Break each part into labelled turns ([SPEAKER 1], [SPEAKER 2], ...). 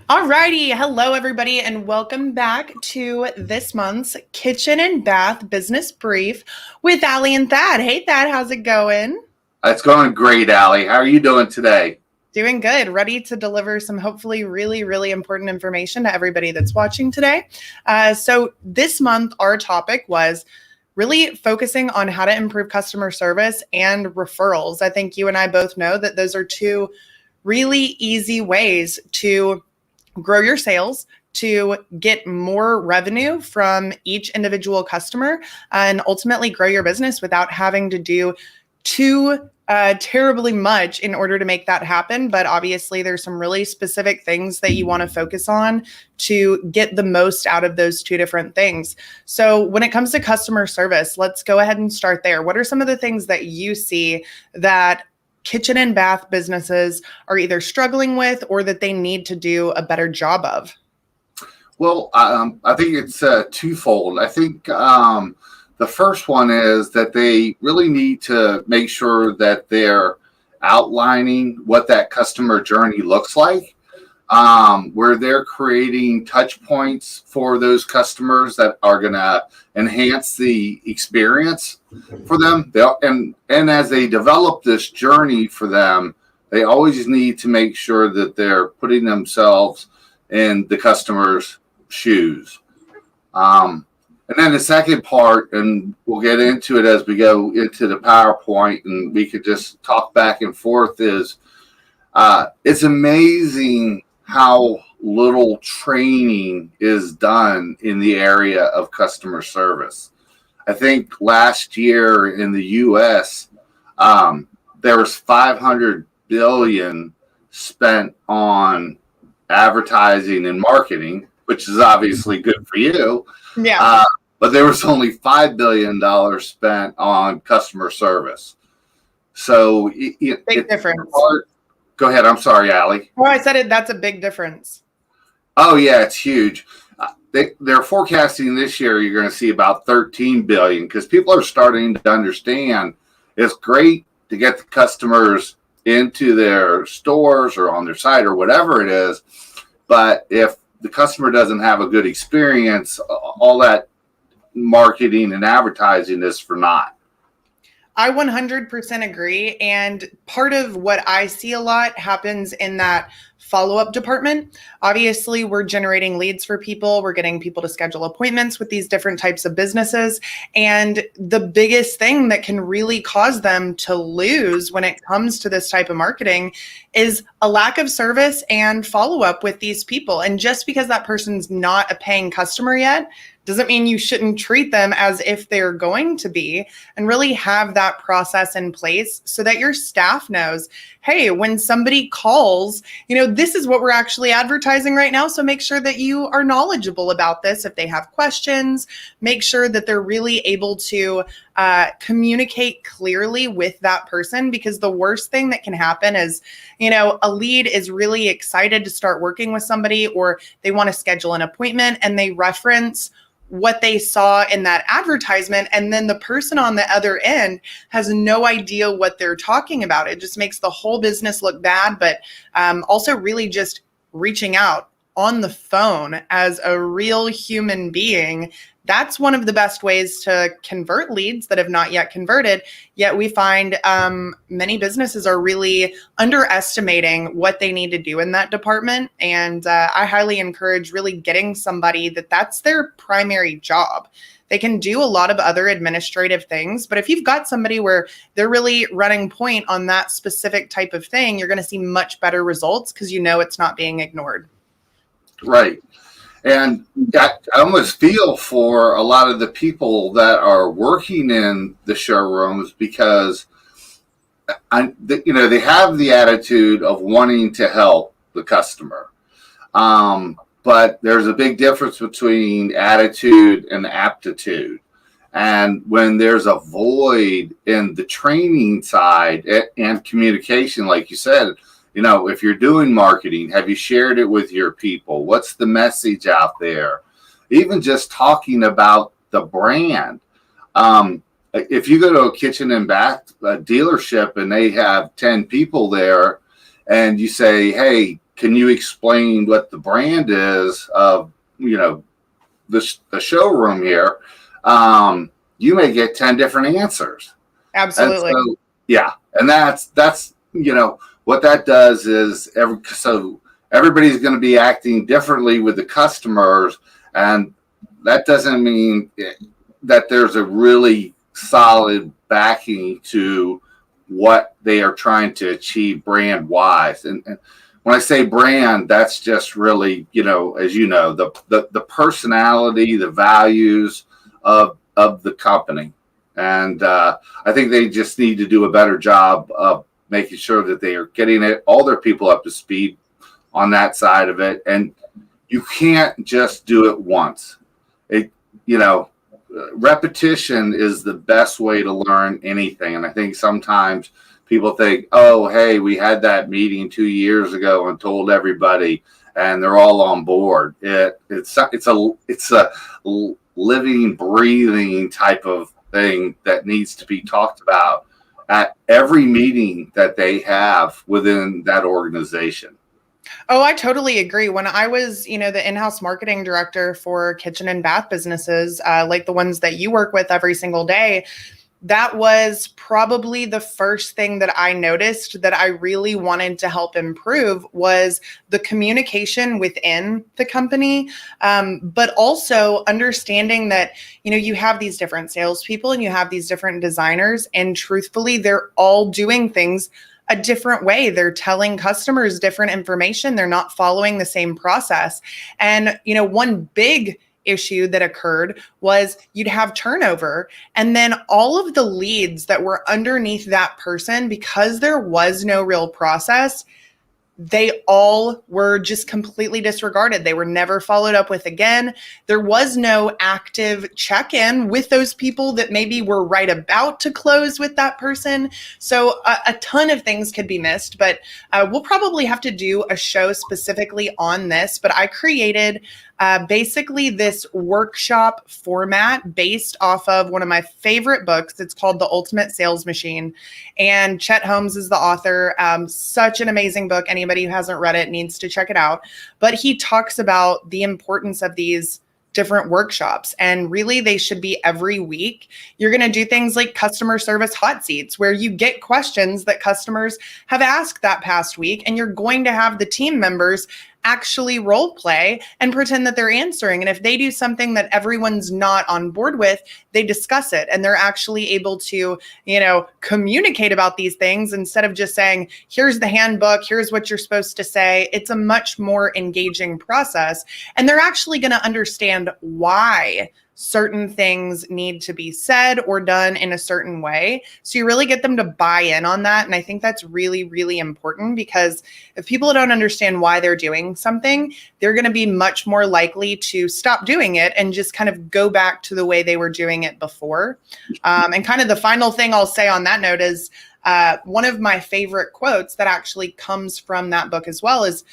[SPEAKER 1] Alrighty, hello everybody, and welcome back to this month's Kitchen and Bath Business Brief with Allie and Thad. Hey Thad, how's it going?
[SPEAKER 2] It's going great, Allie. How are you doing today?
[SPEAKER 1] Doing good, ready to deliver some hopefully really important information to everybody that's watching today. So this month, our topic was really focusing on how to improve customer service and referrals. I think you and I both know that those are two really easy ways to grow your sales, to get more revenue from each individual customer, and ultimately grow your business without having to do too terribly much in order to make that happen. But obviously, there's some really specific things that you want to focus on to get the most out of those two different things. So when it comes to customer service, let's go ahead and start there. What are some of the things that you see that kitchen and bath businesses are either struggling with or that they need to do a better job of?
[SPEAKER 2] Well, I think it's twofold. I think the first one is that they really need to make sure that they're outlining what that customer journey looks like, where they're creating touch points for those customers that are going to enhance the experience for them. And as they develop this journey for them, they always need to make sure that they're putting themselves in the customer's shoes. And then the second part, and we'll get into it as we go into the PowerPoint, and we could just talk back and forth, is it's amazing how little training is done in the area of customer service. I think last year in the U.S., there was $500 billion spent on advertising and marketing, which is obviously good for you.
[SPEAKER 1] Yeah.
[SPEAKER 2] But there was only $5 billion spent on customer service. So
[SPEAKER 1] big difference.
[SPEAKER 2] Go ahead. I'm sorry, Allie.
[SPEAKER 1] Oh, I said it. That's a big difference.
[SPEAKER 2] Oh, yeah, it's huge. They're forecasting this year you're going to see about $13 billion because people are starting to understand it's great to get the customers into their stores or on their site or whatever it is. But if the customer doesn't have a good experience, all that marketing and advertising is for naught.
[SPEAKER 1] I 100% agree. And part of what I see a lot happens in that follow-up department. Obviously, we're generating leads for people. We're getting people to schedule appointments with these different types of businesses. And the biggest thing that can really cause them to lose when it comes to this type of marketing is a lack of service and follow-up with these people. And just because that person's not a paying customer yet doesn't mean you shouldn't treat them as if they're going to be, and really have that process in place so that your staff knows, hey, when somebody calls, this is what we're actually advertising right now. So make sure that you are knowledgeable about this. If they have questions, make sure that they're really able to communicate clearly with that person, because the worst thing that can happen is, a lead is really excited to start working with somebody, or they want to schedule an appointment and they reference what they saw in that advertisement, and then the person on the other end has no idea what they're talking about. It just makes the whole business look bad, but also really just reaching out on the phone as a real human being. That's one of the best ways to convert leads that have not yet converted. Yet we find many businesses are really underestimating what they need to do in that department. And I highly encourage really getting somebody that's their primary job. They can do a lot of other administrative things, but if you've got somebody where they're really running point on that specific type of thing, you're going to see much better results because it's not being ignored.
[SPEAKER 2] Right. And I almost feel for a lot of the people that are working in the showrooms, because they have the attitude of wanting to help the customer. But there's a big difference between attitude and aptitude. And when there's a void in the training side and communication, like you said, if you're doing marketing, have you shared it with your people? What's the message out there? Even just talking about the brand. If you go to a kitchen and bath dealership and they have 10 people there, and you say, hey, can you explain what the brand is of, the showroom here? You may get 10 different answers.
[SPEAKER 1] Absolutely.
[SPEAKER 2] And so, yeah. And that's, what that does is everybody's going to be acting differently with the customers. And that doesn't mean that there's a really solid backing to what they are trying to achieve brand wise. And when I say brand, that's just really, as you know, the personality, the values of the company. And I think they just need to do a better job of making sure that they are getting all their people up to speed on that side of it. And you can't just do it once. Repetition is the best way to learn anything. And I think sometimes people think, oh, hey, we had that meeting 2 years ago and told everybody and they're all on board. It's a living, breathing type of thing that needs to be talked about at every meeting that they have within that organization.
[SPEAKER 1] Oh, I totally agree. When I was, the in-house marketing director for kitchen and bath businesses, like the ones that you work with every single day, that was probably the first thing that I noticed that I really wanted to help improve was the communication within the company, but also understanding that, you have these different salespeople and you have these different designers, and truthfully, they're all doing things a different way. They're telling customers different information. They're not following the same process. And, one big issue that occurred was you'd have turnover, and then all of the leads that were underneath that person, because there was no real process, they all were just completely disregarded. They were never followed up with again. There was no active check-in with those people that maybe were right about to close with that person. So a ton of things could be missed, but we'll probably have to do a show specifically on this. But I created basically this workshop format based off of one of my favorite books. It's called The Ultimate Sales Machine. And Chet Holmes is the author. Such an amazing book. Anybody who hasn't read it needs to check it out. But he talks about the importance of these different workshops, and really they should be every week. You're going to do things like customer service hot seats where you get questions that customers have asked that past week, and you're going to have the team members actually role play and pretend that they're answering. And if they do something that everyone's not on board with, they discuss it, and they're actually able to, communicate about these things instead of just saying, here's the handbook, here's what you're supposed to say. It's a much more engaging process, and they're actually going to understand why certain things need to be said or done in a certain way. So you really get them to buy in on that. And I think that's really, really important, because if people don't understand why they're doing something, they're going to be much more likely to stop doing it and just kind of go back to the way they were doing it before. And kind of the final thing I'll say on that note is one of my favorite quotes that actually comes from that book as well is,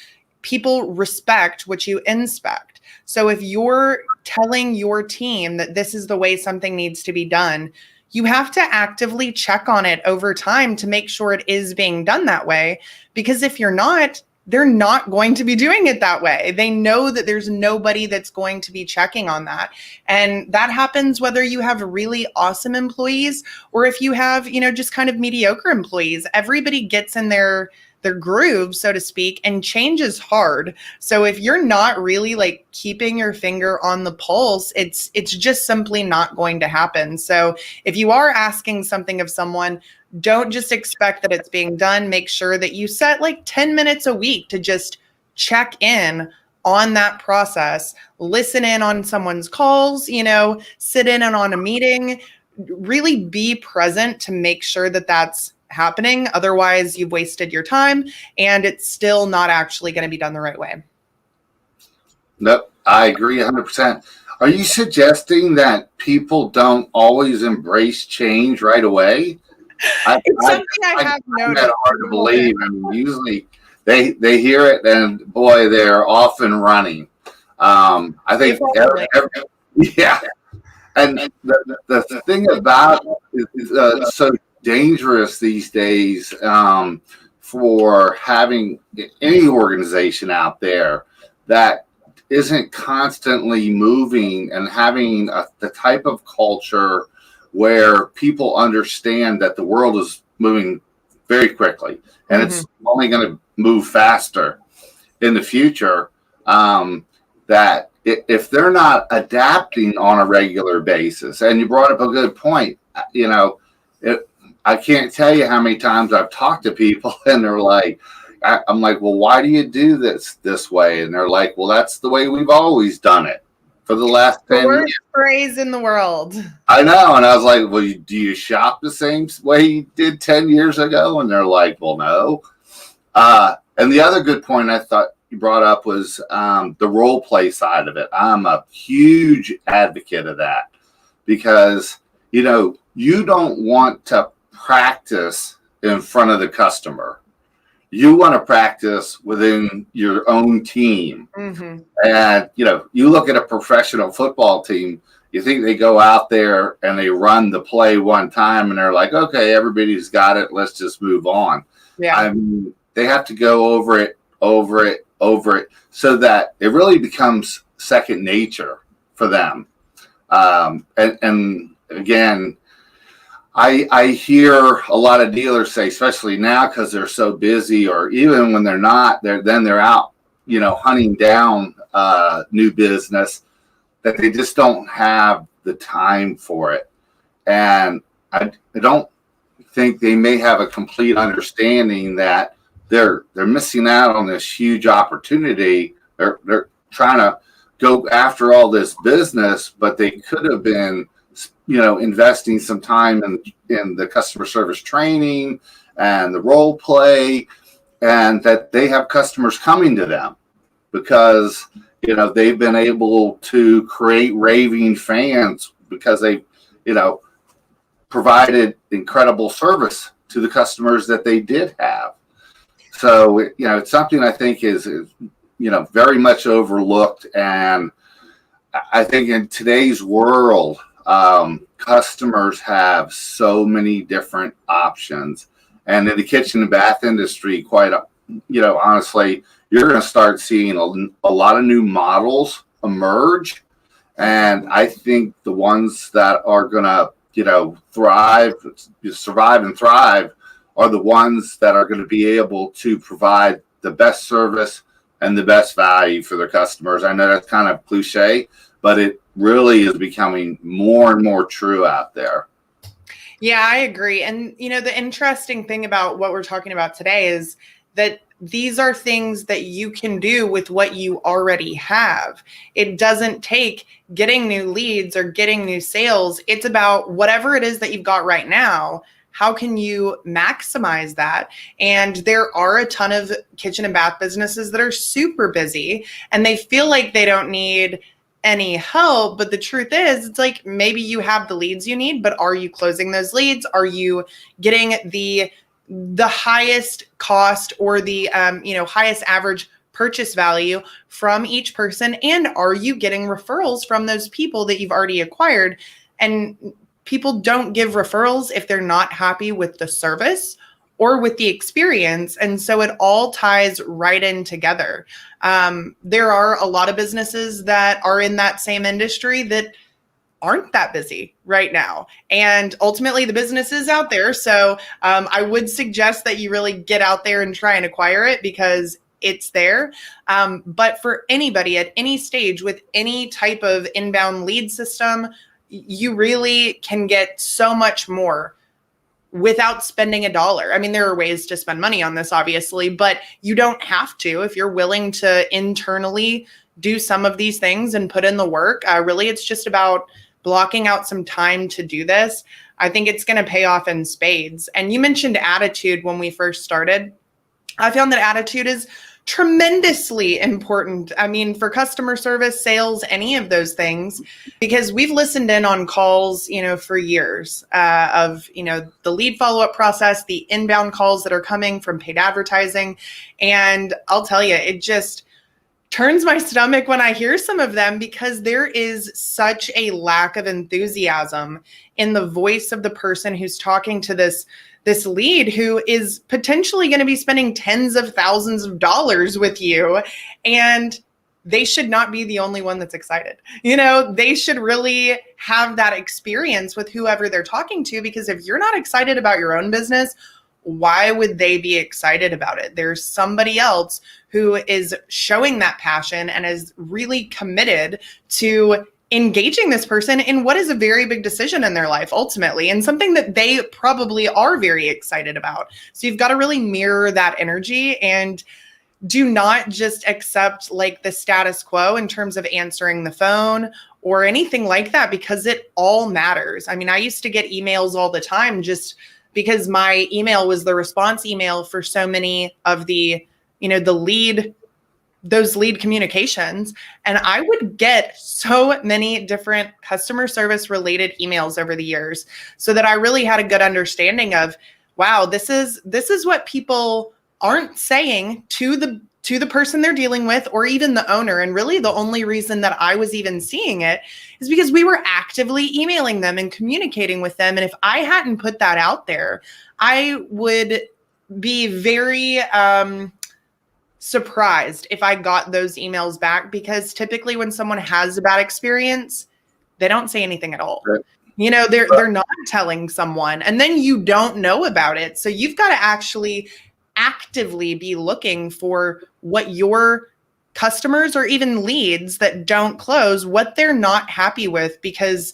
[SPEAKER 1] people respect what you inspect. So if you're telling your team that this is the way something needs to be done, you have to actively check on it over time to make sure it is being done that way. Because if you're not, they're not going to be doing it that way. They know that there's nobody that's going to be checking on that. And that happens whether you have really awesome employees or if you have, just kind of mediocre employees. Everybody gets in their groove, so to speak, and change is hard. So if you're not really keeping your finger on the pulse, it's just simply not going to happen. So if you are asking something of someone, don't just expect that it's being done. Make sure that you set 10 minutes a week to just check in on that process, listen in on someone's calls, sit in on a meeting, really be present to make sure that that's happening. Otherwise, you've wasted your time and it's still not actually going to be done the right way.
[SPEAKER 2] Nope, I agree 100%. Are you suggesting that people don't always embrace change right away?
[SPEAKER 1] It's something I have noticed.
[SPEAKER 2] That's hard to believe. And usually they hear it and boy, they're off and running. I think yeah. And the thing about it is so dangerous these days for having any organization out there that isn't constantly moving and having the type of culture where people understand that the world is moving very quickly and it's only going to move faster in the future. That if they're not adapting on a regular basis, and you brought up a good point, I can't tell you how many times I've talked to people and they're like, I'm like, well, why do you do this way? And they're like, well, that's the way we've always done it for the last 10 years.
[SPEAKER 1] The worst phrase in the world.
[SPEAKER 2] I know. And I was like, well, do you shop the same way you did 10 years ago? And they're like, well, no. And the other good point I thought you brought up was the role play side of it. I'm a huge advocate of that because, you don't want to practice in front of the customer. You want to practice within your own team. And, you look at a professional football team, you think they go out there and they run the play one time and they're like, okay, everybody's got it. Let's just move on.
[SPEAKER 1] Yeah.
[SPEAKER 2] I mean, they have to go over it so that it really becomes second nature for them. And again, I hear a lot of dealers say, especially now because they're so busy, or even when they're not, they're out, hunting down new business, that they just don't have the time for it. And I don't think they may have a complete understanding that they're missing out on this huge opportunity. They're trying to go after all this business, but they could have been investing some time in the customer service training and the role play, and that they have customers coming to them because, they've been able to create raving fans because they, provided incredible service to the customers that they did have. So, it's something I think is very much overlooked. And I think in today's world, customers have so many different options, and in the kitchen and bath industry, quite honestly, you're going to start seeing a lot of new models emerge, and I think the ones that are going to survive and thrive are the ones that are going to be able to provide the best service and the best value for their customers. I know that's kind of cliche, but it really is becoming more and more true out there.
[SPEAKER 1] Yeah, I agree. And, the interesting thing about what we're talking about today is that these are things that you can do with what you already have. It doesn't take getting new leads or getting new sales. It's about whatever it is that you've got right now. How can you maximize that? And there are a ton of kitchen and bath businesses that are super busy and they feel like they don't need any help. But the truth is, it's like maybe you have the leads you need, but are you closing those leads? Are you getting the highest cost or the highest average purchase value from each person? And are you getting referrals from those people that you've already acquired? And people don't give referrals if they're not happy with the service or with the experience. And so it all ties right in together. There are a lot of businesses that are in that same industry that aren't that busy right now. And ultimately the business is out there. So I would suggest that you really get out there and try and acquire it because it's there. But for anybody at any stage with any type of inbound lead system, you really can get so much more without spending a dollar. I mean, there are ways to spend money on this, obviously, but you don't have to if you're willing to internally do some of these things and put in the work. Really, it's just about blocking out some time to do this. I think it's going to pay off in spades. And you mentioned attitude when we first started. I found that attitude is tremendously important. I mean, for customer service, sales, any of those things, because we've listened in on calls, for years of, the lead follow-up process, the inbound calls that are coming from paid advertising. And I'll tell you, it just turns my stomach when I hear some of them because there is such a lack of enthusiasm in the voice of the person who's talking to this this lead who is potentially going to be spending tens of thousands of dollars with you, and they should not be the only one that's excited. They should really have that experience with whoever they're talking to, because if you're not excited about your own business, why would they be excited about it? There's somebody else who is showing that passion and is really committed to engaging this person in what is a very big decision in their life ultimately, and something that they probably are very excited about. So you've got to really mirror that energy, and do not just accept like the status quo in terms of answering the phone or anything like that, because it all matters. I mean, I used to get emails all the time just because my email was the response email for so many of the, those lead communications. And I would get so many different customer service related emails over the years, so that I really had a good understanding of, wow, this is what people aren't saying to the person they're dealing with, or even the owner. And really the only reason that I was even seeing it is because we were actively emailing them and communicating with them. And if I hadn't put that out there, I would be very surprised if I got those emails back, because typically when someone has a bad experience, they don't say anything at all.
[SPEAKER 2] Right.
[SPEAKER 1] They're not telling someone, and then you don't know about it. So you've got to actually actively be looking for what your customers, or even leads that don't close, what they're not happy with, because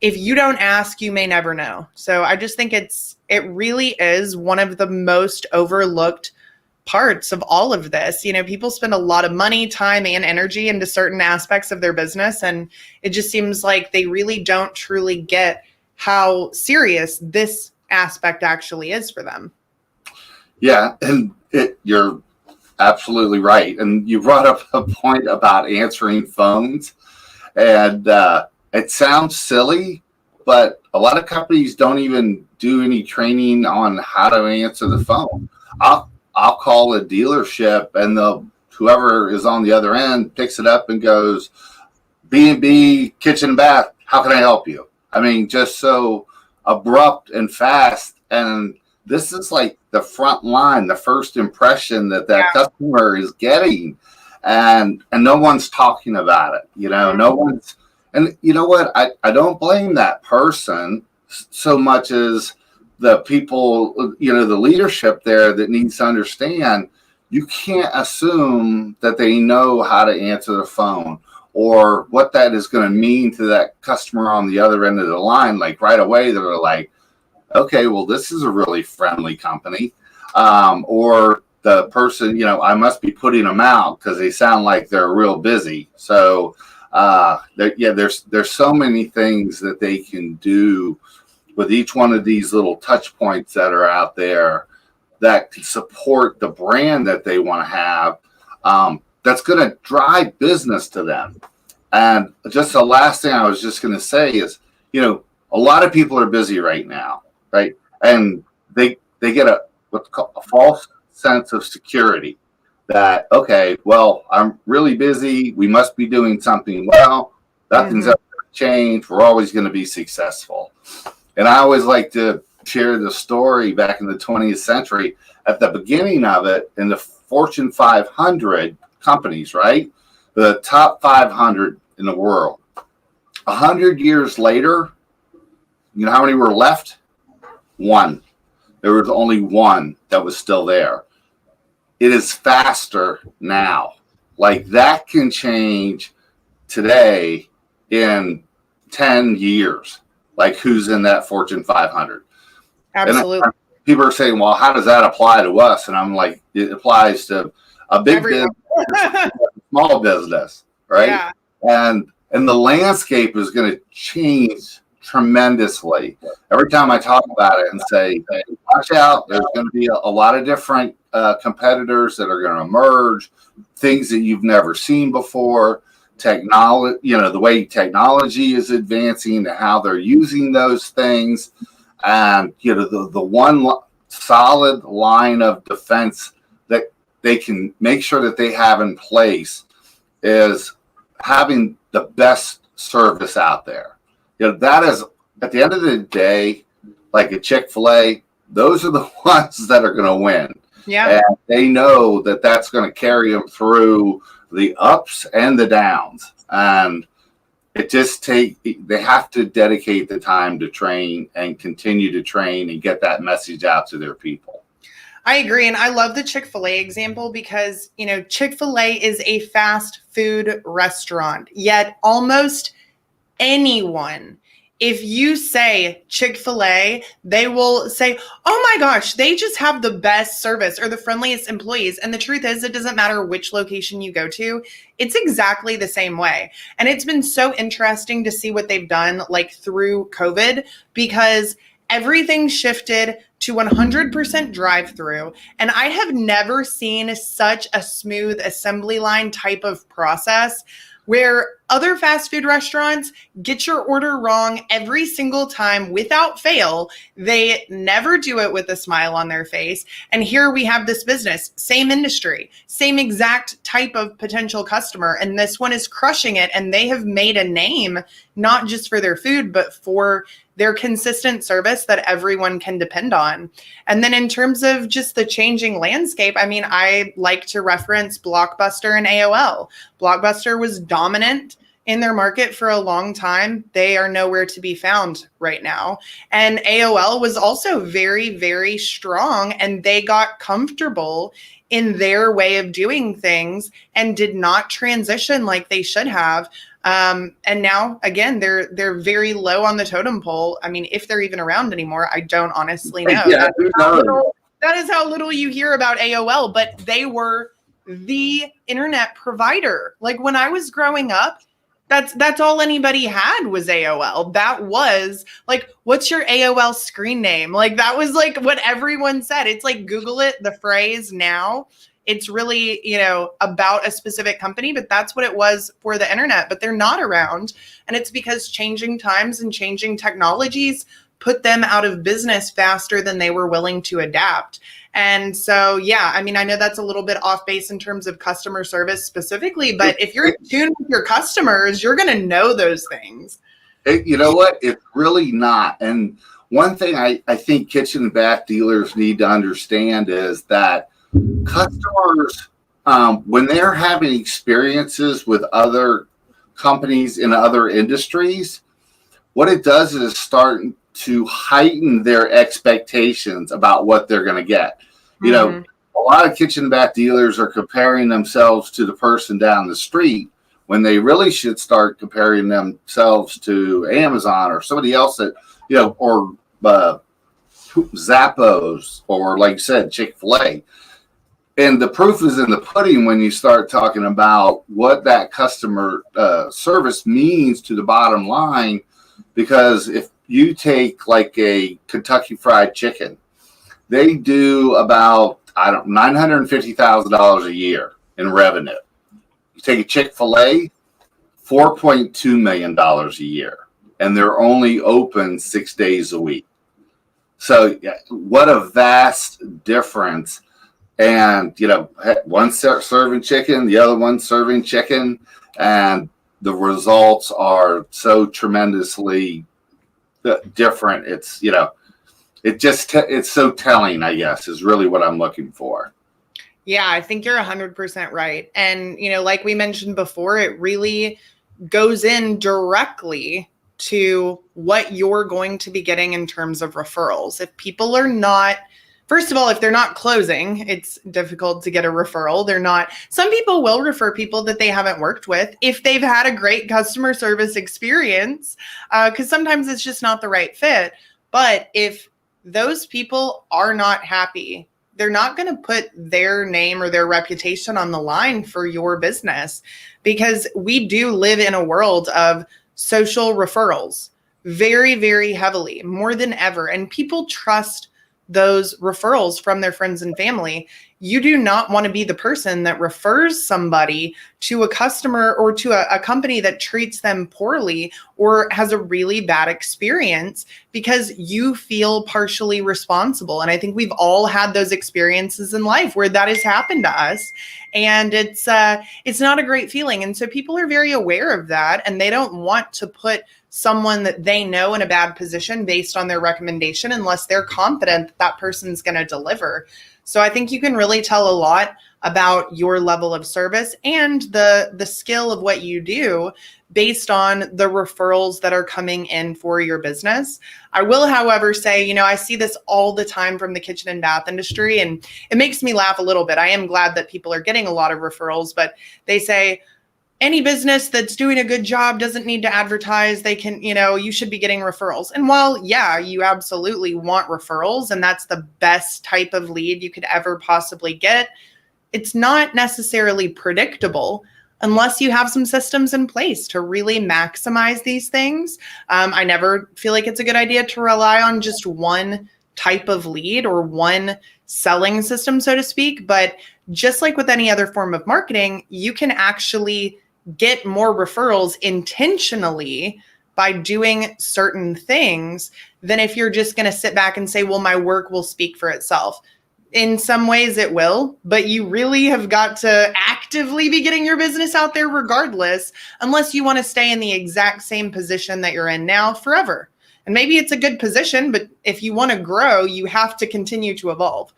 [SPEAKER 1] if you don't ask, you may never know. So I just think it really is one of the most overlooked parts of all of this. People spend a lot of money, time, and energy into certain aspects of their business, and it just seems like they really don't truly get how serious this aspect actually is for them.
[SPEAKER 2] Yeah, and you're absolutely right. And you brought up a point about answering phones, and it sounds silly, but a lot of companies don't even do any training on how to answer the phone. I'll call a dealership, and whoever is on the other end picks it up and goes, B&B Kitchen and Bath, how can I help you? I mean, just so abrupt and fast. And this is like the front line, the first impression that customer is getting, and no one's talking about it. No one's, and you know what? I don't blame that person so much as the people, the leadership there that needs to understand, you can't assume that they know how to answer the phone or what that is going to mean to that customer on the other end of the line. Like right away, they're like, okay, well, this is a really friendly company. Or the person, I must be putting them out because they sound like they're real busy. So there's so many things that they can do with each one of these little touch points that are out there that can support the brand that they want to have, that's going to drive business to them. And just the last thing I was just going to say is, a lot of people are busy right now, right? And they get what's called a false sense of security that, okay, well, I'm really busy. We must be doing something well. Nothing's ever going to change. We're always going to be successful. And I always like to share the story back in the 20th century. At the beginning of it, in the Fortune 500 companies, right? The top 500 in the world. 100 years later, you know how many were left? One. There was only one that was still there. It is faster now. Like that can change today in 10 years. Like who's in that Fortune 500?
[SPEAKER 1] Absolutely.
[SPEAKER 2] And people are saying, well, how does that apply to us? And I'm like, it applies to a big business, small business, right? Yeah. And the landscape is going to change tremendously. Every time I talk about it and say, hey, watch out, there's going to be a lot of different competitors that are going to emerge, things that you've never seen before. Technology, the way technology is advancing and how they're using those things, and the one solid line of defense that they can make sure that they have in place is having the best service out there. That is, at the end of the day, like a Chick-fil-A, those are the ones that are going to win.
[SPEAKER 1] Yeah.
[SPEAKER 2] And they know that that's going to carry them through the ups and the downs. And they have to dedicate the time to train and continue to train and get that message out to their people.
[SPEAKER 1] I agree. And I love the Chick-fil-A example because, Chick-fil-A is a fast food restaurant, yet almost anyone, if you say Chick-fil-A, they will say, oh my gosh, they just have the best service or the friendliest employees. And the truth is, it doesn't matter which location you go to. It's exactly the same way. And it's been so interesting to see what they've done like through COVID, because everything shifted to 100% drive-through. And I have never seen such a smooth assembly line type of process where other fast food restaurants get your order wrong every single time without fail. They never do it with a smile on their face. And here we have this business, same industry, same exact type of potential customer. And this one is crushing it. And they have made a name, not just for their food, but for their consistent service that everyone can depend on. And then in terms of just the changing landscape, I like to reference Blockbuster and AOL. Blockbuster was dominant in their market for a long time. They are nowhere to be found right now. And AOL was also very, very strong, and they got comfortable in their way of doing things and did not transition like they should have. And now, again, they're very low on the totem pole. If they're even around anymore, I don't honestly know.
[SPEAKER 2] Yeah,
[SPEAKER 1] That is how little you hear about AOL, but they were the internet provider. Like when I was growing up, that's all anybody had was AOL. That was like, what's your AOL screen name? Like that was like what everyone said. It's like Google it, the phrase now. It's really, about a specific company, but that's what it was for the internet, but they're not around. And it's because changing times and changing technologies put them out of business faster than they were willing to adapt. And so, yeah, I know that's a little bit off base in terms of customer service specifically, but if you're in tune with your customers, you're going to know those things.
[SPEAKER 2] You know what? It's really not. And one thing I think kitchen and bath dealers need to understand is that customers, when they're having experiences with other companies in other industries, what it does is start to heighten their expectations about what they're going to get. A lot of kitchen and bath dealers are comparing themselves to the person down the street when they really should start comparing themselves to Amazon or somebody else that, or Zappos, or like you said, Chick-fil-A. And the proof is in the pudding when you start talking about what that customer service means to the bottom line. Because if you take like a Kentucky Fried Chicken, they do about $950,000 a year in revenue. You take a Chick-fil-A, $4.2 million a year, and they're only open 6 days a week. So what a vast difference. And, one serving chicken, the other one serving chicken, and the results are so tremendously different. It's, it's so telling, I guess, is really what I'm looking for.
[SPEAKER 1] Yeah, I think you're 100% right. And, like we mentioned before, it really goes in directly to what you're going to be getting in terms of referrals. If people are not, first of all, if they're not closing, it's difficult to get a referral. Some people will refer people that they haven't worked with if they've had a great customer service experience, because sometimes it's just not the right fit. But if those people are not happy, they're not going to put their name or their reputation on the line for your business, because we do live in a world of social referrals very, very heavily, more than ever. And people trust those referrals from their friends and family. you do not want to be the person that refers somebody to a customer or to a company that treats them poorly or has a really bad experience because you feel partially responsible. And I think we've all had those experiences in life where that has happened to us. And it's not a great feeling. And so people are very aware of that, and they don't want to put someone that they know in a bad position based on their recommendation unless they're confident that that person's going to deliver. So I think you can really tell a lot about your level of service and the skill of what you do based on the referrals that are coming in for your business. I will, however, say, I see this all the time from the kitchen and bath industry, and it makes me laugh a little bit. I am glad that people are getting a lot of referrals, but they say, any business that's doing a good job doesn't need to advertise. They can, you should be getting referrals. And while, yeah, you absolutely want referrals, and that's the best type of lead you could ever possibly get, it's not necessarily predictable unless you have some systems in place to really maximize these things. I never feel like it's a good idea to rely on just one type of lead or one selling system, so to speak. But just like with any other form of marketing, you can actually get more referrals intentionally by doing certain things than if you're just going to sit back and say, well, my work will speak for itself. In some ways it will, but you really have got to actively be getting your business out there regardless, unless you want to stay in the exact same position that you're in now forever. And maybe it's a good position, but if you want to grow, you have to continue to evolve.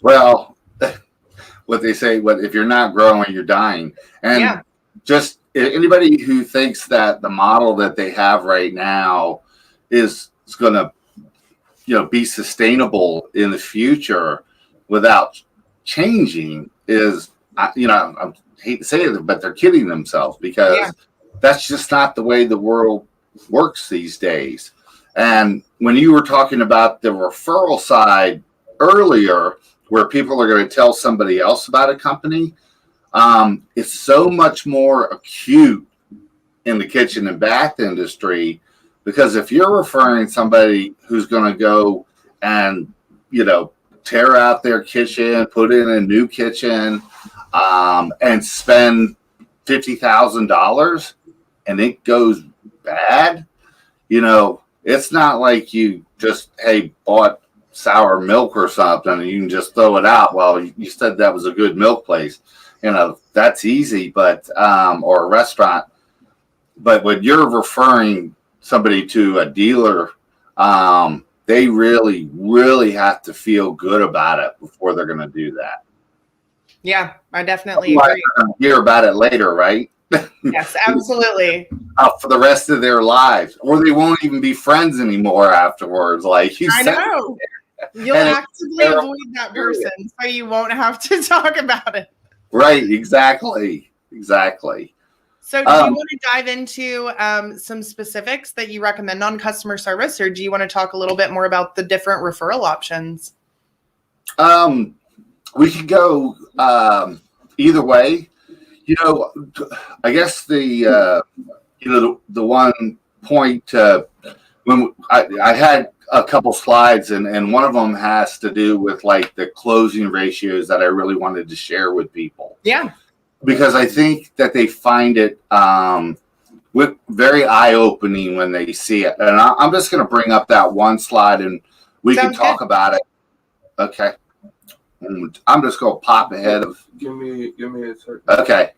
[SPEAKER 2] Well, what they say, if you're not growing, you're dying. And just anybody who thinks that the model that they have right now is going to, be sustainable in the future without changing is, I hate to say it, but they're kidding themselves, because that's just not the way the world works these days. And when you were talking about the referral side earlier, where people are going to tell somebody else about a company, it's so much more acute in the kitchen and bath industry, because if you're referring somebody who's going to go and, tear out their kitchen, put in a new kitchen, and spend $50,000 and it goes bad, it's not like you just, bought sour milk or something and you can just throw it out. Well, you said that was a good milk place. That's easy, but, or a restaurant. But when you're referring somebody to a dealer, they really, really have to feel good about it before they're going to do that.
[SPEAKER 1] Yeah, I definitely agree.
[SPEAKER 2] They're going to hear about it later, right?
[SPEAKER 1] Yes, absolutely.
[SPEAKER 2] For the rest of their lives, or they won't even be friends anymore afterwards. Like you said,
[SPEAKER 1] I know. You'll actively avoid that person, so you won't have to talk about it.
[SPEAKER 2] Right? Exactly.
[SPEAKER 1] So do you want to dive into some specifics that you recommend on customer service, or do you want to talk a little bit more about the different referral options?
[SPEAKER 2] We could go either way. I guess the one point when I had a couple slides, and one of them has to do with like the closing ratios that I really wanted to share with people.
[SPEAKER 1] Yeah.
[SPEAKER 2] Because I think that they find it very eye-opening when they see it. And I'm just going to bring up that one slide, and we can talk about it. Okay. I'm just going to pop ahead of.
[SPEAKER 3] Give me a second.
[SPEAKER 2] Okay.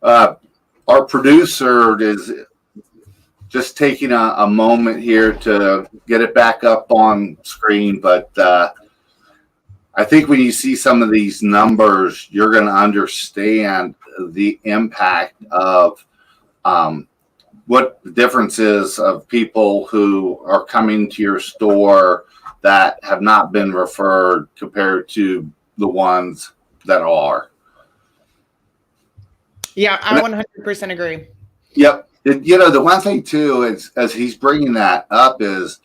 [SPEAKER 2] Our producer is just taking a moment here to get it back up on screen, but I think when you see some of these numbers, you're going to understand the impact of what the difference is of people who are coming to your store that have not been referred compared to the ones that are.
[SPEAKER 1] Yeah, I 100% agree.
[SPEAKER 2] Yep. The one thing too is, as he's bringing that up, is,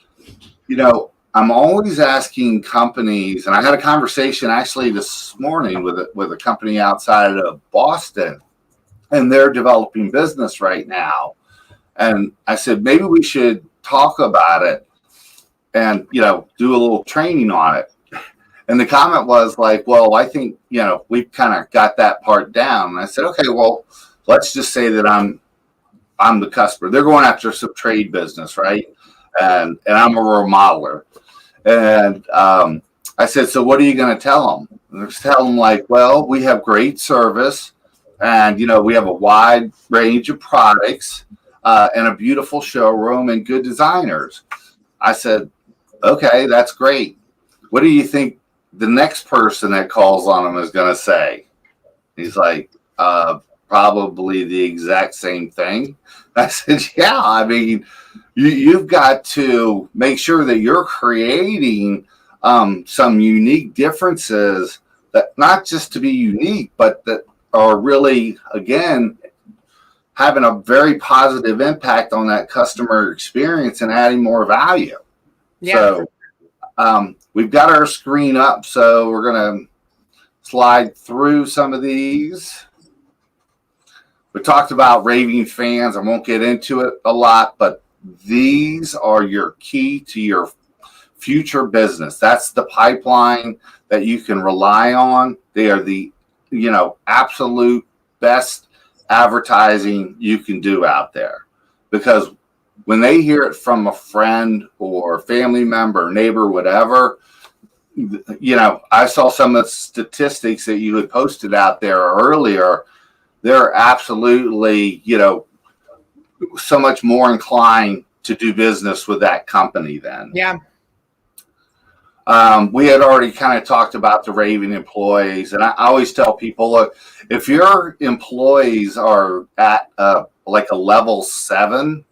[SPEAKER 2] I'm always asking companies, and I had a conversation actually this morning with a company outside of Boston, and they're developing business right now. And I said, maybe we should talk about it and, do a little training on it. And the comment was like, well, I think, we've kind of got that part down. And I said, okay, well, let's just say that I'm the customer. They're going after some trade business, right? And I'm a remodeler. And I said, so what are you going to tell them? And they're tell them like, well, we have great service, and we have a wide range of products, and a beautiful showroom and good designers. I said, okay, that's great. What do you think the next person that calls on them is going to say? He's like, probably the exact same thing. I said, yeah, I mean, you've got to make sure that you're creating some unique differences, that not just to be unique, but that are really, again, having a very positive impact on that customer experience and adding more value. Yeah. So we've got our screen up, so we're going to slide through some of these. We talked about raving fans. I won't get into it a lot, but these are your key to your future business. That's the pipeline that you can rely on. They are the, absolute best advertising you can do out there, because when they hear it from a friend or family member, neighbor, whatever, I saw some of the statistics that you had posted out there earlier. They're absolutely, so much more inclined to do business with that company then.
[SPEAKER 1] Yeah.
[SPEAKER 2] We had already kind of talked about the raving employees, and I always tell people, look, if your employees are at like a level 7,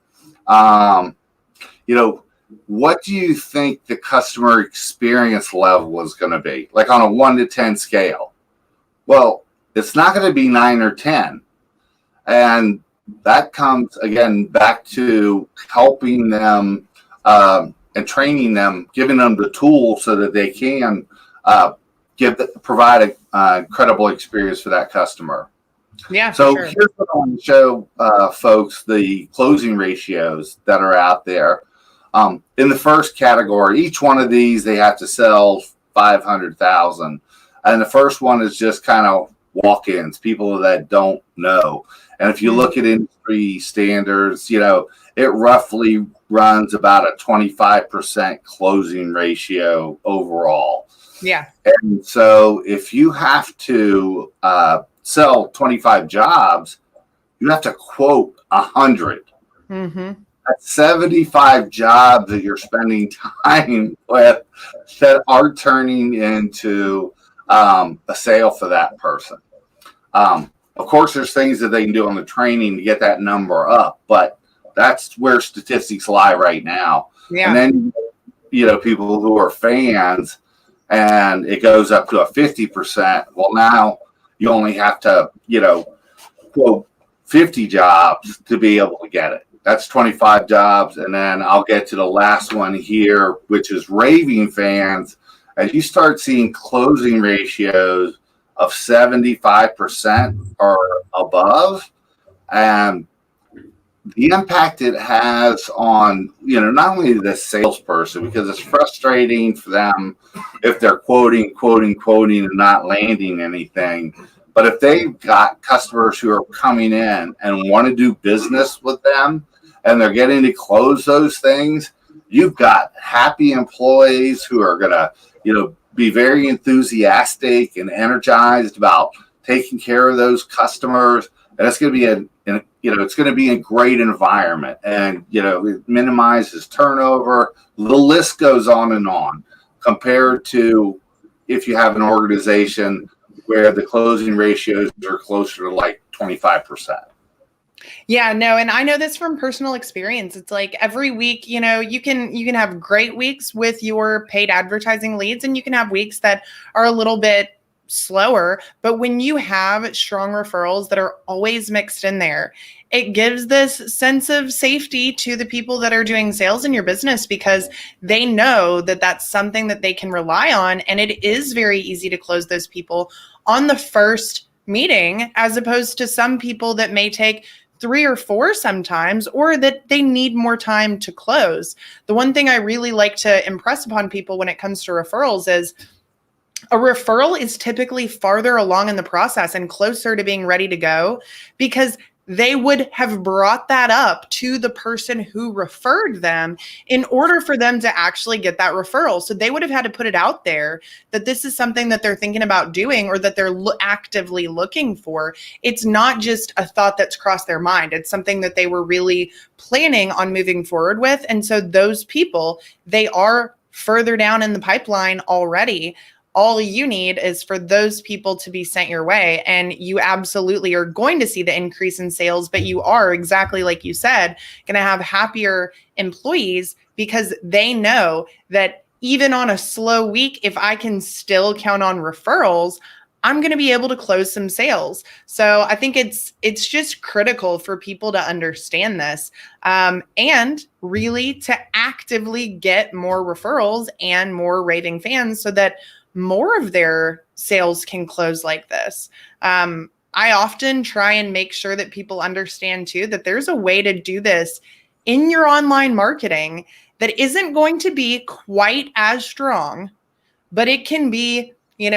[SPEAKER 2] what do you think the customer experience level is going to be? Like on a 1 to 10 scale? Well, it's not going to be 9 or 10. And that comes, again, back to helping them and training them, giving them the tools so that they can provide a credible experience for that customer.
[SPEAKER 1] Yeah.
[SPEAKER 2] So here's what I want to show folks, the closing ratios that are out there. In the first category, each one of these, they have to sell 500,000. And the first one is just kind of walk-ins, people that don't know. And if you look at industry standards, it roughly runs about a 25% closing ratio overall.
[SPEAKER 1] Yeah.
[SPEAKER 2] And so if you have to sell 25 jobs, you have to quote 100.
[SPEAKER 1] Mm-hmm.
[SPEAKER 2] That's 75 jobs that you're spending time with that are turning into a sale for that person. Of course, there's things that they can do on the training to get that number up, but that's where statistics lie right now.
[SPEAKER 1] Yeah.
[SPEAKER 2] And then, people who are fans, and it goes up to a 50%. Well, now you only have to, quote 50 jobs to be able to get it. That's 25 jobs. And then I'll get to the last one here, which is raving fans. As you start seeing closing ratios of 75% or above, and the impact it has on, not only the salesperson, because it's frustrating for them if they're quoting, and not landing anything. But if they've got customers who are coming in and want to do business with them, and they're getting to close those things, you've got happy employees who are going to, be very enthusiastic and energized about taking care of those customers. And it's going to be it's going to be a great environment, and, it minimizes turnover. The list goes on compared to if you have an organization where the closing ratios are closer to like 25%.
[SPEAKER 1] Yeah, no, and I know this from personal experience. It's like every week, you can have great weeks with your paid advertising leads, and you can have weeks that are a little bit slower. But when you have strong referrals that are always mixed in there, it gives this sense of safety to the people that are doing sales in your business, because they know that that's something that they can rely on. And it is very easy to close those people on the first meeting, as opposed to some people that may take 3 or 4 sometimes, or that they need more time to close. The one thing I really like to impress upon people when it comes to referrals is A referral is typically farther along in the process and closer to being ready to go because they would have brought that up to the person who referred them in order for them to actually get that referral. So they would have had to put it out there that this is something that they're thinking about doing or that they're actively looking for. It's not just a thought that's crossed their mind. It's something that they were really planning on moving forward with. And so those people, they are further down in the pipeline already. All you need is for those people to be sent your way, and you absolutely are going to see the increase in sales, but you are, exactly like you said, going to have happier employees because they know that even on a slow week, if I can still count on referrals, I'm going to be able to close some sales. So I think it's just critical for people to understand this, and really to actively get more referrals and more raving fans so that more of their sales can close like this. I often try and make sure that people understand too that there's a way to do this in your online marketing that isn't going to be quite as strong, but it can be,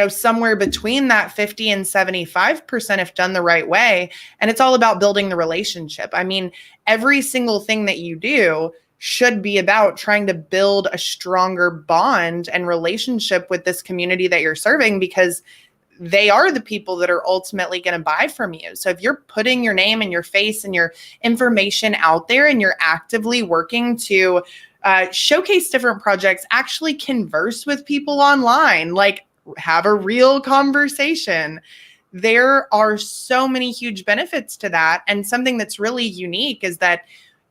[SPEAKER 1] somewhere between that 50 and 75% if done the right way. And it's all about building the relationship. I mean, every single thing that you do should be about trying to build a stronger bond and relationship with this community that you're serving, because they are the people that are ultimately going to buy from you. So if you're putting your name and your face and your information out there and you're actively working to showcase different projects, actually converse with people online, like have a real conversation, there are so many huge benefits to that. And something that's really unique is that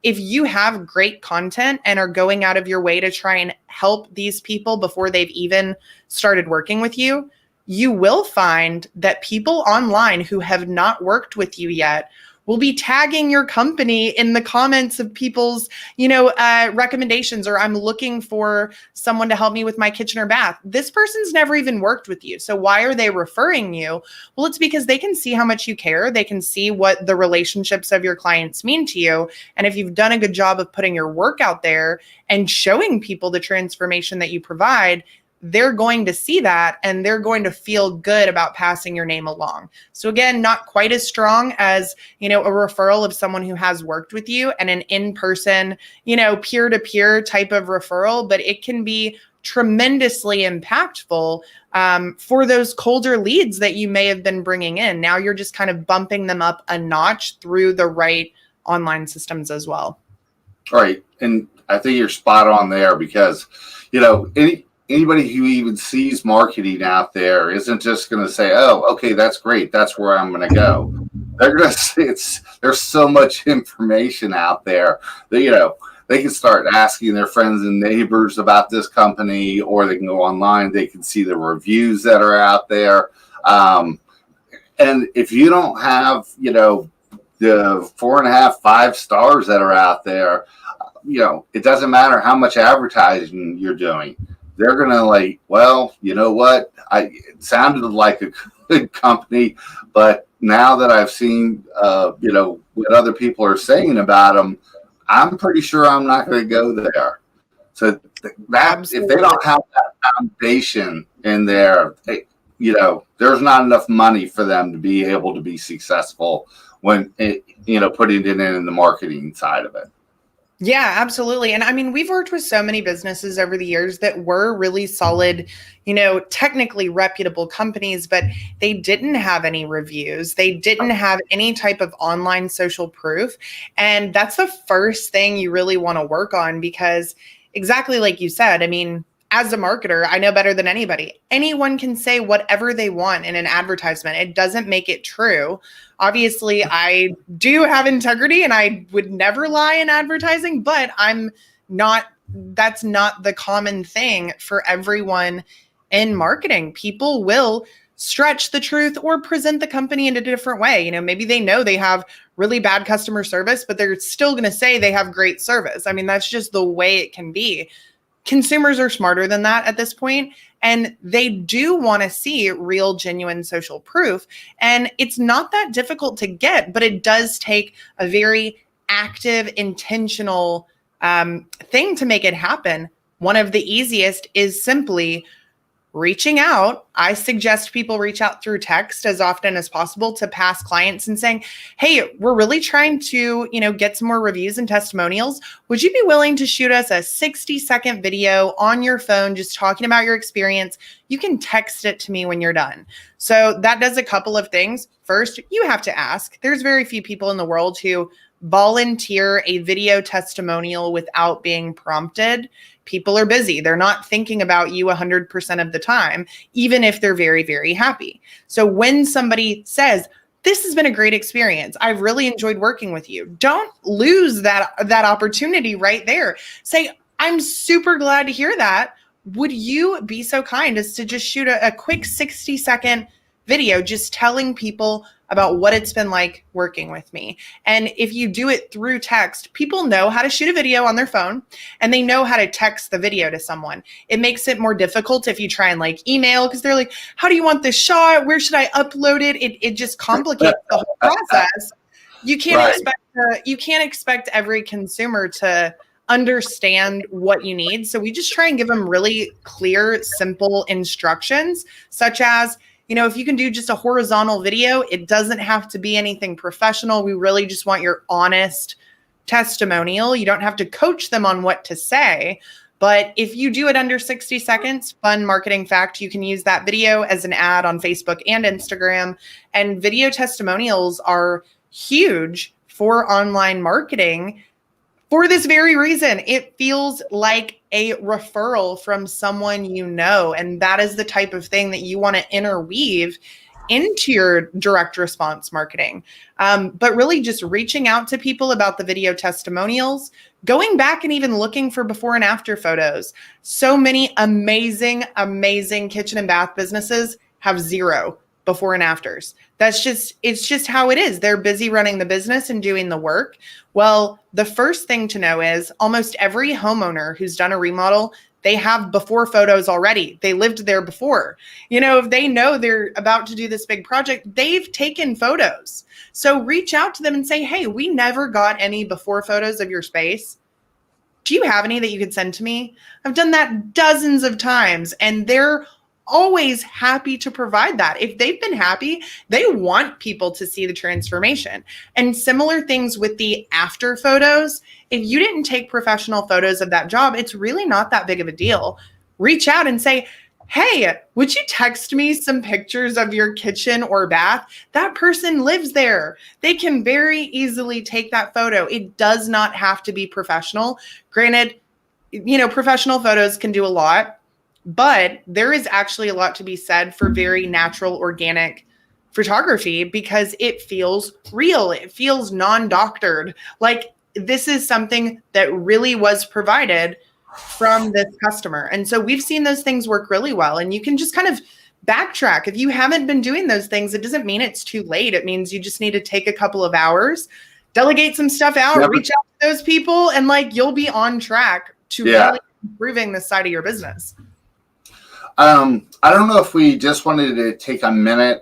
[SPEAKER 1] if you have great content and are going out of your way to try and help these people before they've even started working with you, you will find that people online who have not worked with you yet will be tagging your company in the comments of people's, recommendations, or I'm looking for someone to help me with my kitchen or bath. This person's never even worked with you. So why are they referring you? Well, it's because they can see how much you care. They can see what the relationships of your clients mean to you. And if you've done a good job of putting your work out there and showing people the transformation that you provide, they're going to see that and they're going to feel good about passing your name along. So again, not quite as strong as, a referral of someone who has worked with you and an in-person, peer-to-peer type of referral, but it can be tremendously impactful for those colder leads that you may have been bringing in. Now you're just kind of bumping them up a notch through the right online systems as well.
[SPEAKER 2] Right. And I think you're spot on there because, anybody who even sees marketing out there isn't just going to say, oh, okay, that's great. That's where I'm going to go. They're going to say there's so much information out there that, they can start asking their friends and neighbors about this company, or they can go online. They can see the reviews that are out there. And if you don't have, the 4.5, 5 stars that are out there, it doesn't matter how much advertising you're doing. They're going to well, you know what? It sounded like a good company, but now that I've seen, what other people are saying about them, I'm pretty sure I'm not going to go there. So that if they don't have that foundation in there, there's not enough money for them to be able to be successful when, putting it in the marketing side of it.
[SPEAKER 1] Yeah, absolutely. And I mean, we've worked with so many businesses over the years that were really solid, technically reputable companies, but they didn't have any reviews. They didn't have any type of online social proof. And that's the first thing you really want to work on, because exactly like you said, I mean, as a marketer, I know better than anybody. Anyone can say whatever they want in an advertisement. It doesn't make it true. Obviously, I do have integrity and I would never lie in advertising, but that's not the common thing for everyone in marketing. People will stretch the truth or present the company in a different way. Maybe they know they have really bad customer service, but they're still going to say they have great service. I mean, that's just the way it can be. Consumers are smarter than that at this point, and they do want to see real, genuine social proof. And it's not that difficult to get, but it does take a very active, intentional thing to make it happen. One of the easiest is simply reaching out. I suggest people reach out through text as often as possible to past clients and saying, hey, we're really trying to, get some more reviews and testimonials. Would you be willing to shoot us a 60-second video on your phone, just talking about your experience? You can text it to me when you're done. So that does a couple of things. First, you have to ask. There's very few people in the world who volunteer a video testimonial without being prompted. People are busy. They're not thinking about you 100% of the time, even if they're very, very happy. So when somebody says, this has been a great experience, I've really enjoyed working with you, don't lose that opportunity right there. Say, I'm super glad to hear that. Would you be so kind as to just shoot a quick 60-second video just telling people about what it's been like working with me? And if you do it through text, people know how to shoot a video on their phone and they know how to text the video to someone. It makes it more difficult if you try and email, because they're like, how do you want this shot? Where should I upload it? It just complicates the whole process. You can't expect every consumer to understand what you need. So we just try and give them really clear, simple instructions, such as, if you can do just a horizontal video, it doesn't have to be anything professional. We really just want your honest testimonial. You don't have to coach them on what to say. But if you do it under 60 seconds, fun marketing fact, you can use that video as an ad on Facebook and Instagram. And video testimonials are huge for online marketing for this very reason. It feels like a referral from someone you know, and that is the type of thing that you want to interweave into your direct response marketing. But really just reaching out to people about the video testimonials, going back and even looking for before and after photos. So many amazing, amazing kitchen and bath businesses have zero before and afters. It's just how it is. They're busy running the business and doing the work. Well, the first thing to know is almost every homeowner who's done a remodel, they have before photos already. They lived there before. If they know they're about to do this big project, they've taken photos. So reach out to them and say, hey, we never got any before photos of your space. Do you have any that you could send to me? I've done that dozens of times, and they're always happy to provide that. If they've been happy, they want people to see the transformation. And similar things with the after photos. If you didn't take professional photos of that job, it's really not that big of a deal. Reach out and say, hey, would you text me some pictures of your kitchen or bath? That person lives there. They can very easily take that photo. It does not have to be professional. Granted, professional photos can do a lot, but there is actually a lot to be said for very natural, organic photography because it feels real. It feels non-doctored. Like this is something that really was provided from this customer. And so we've seen those things work really well. And you can just kind of backtrack. If you haven't been doing those things, it doesn't mean it's too late. It means you just need to take a couple of hours, delegate some stuff out, reach out to those people, and you'll be on track to really improving this side of your business.
[SPEAKER 2] I don't know if we just wanted to take a minute.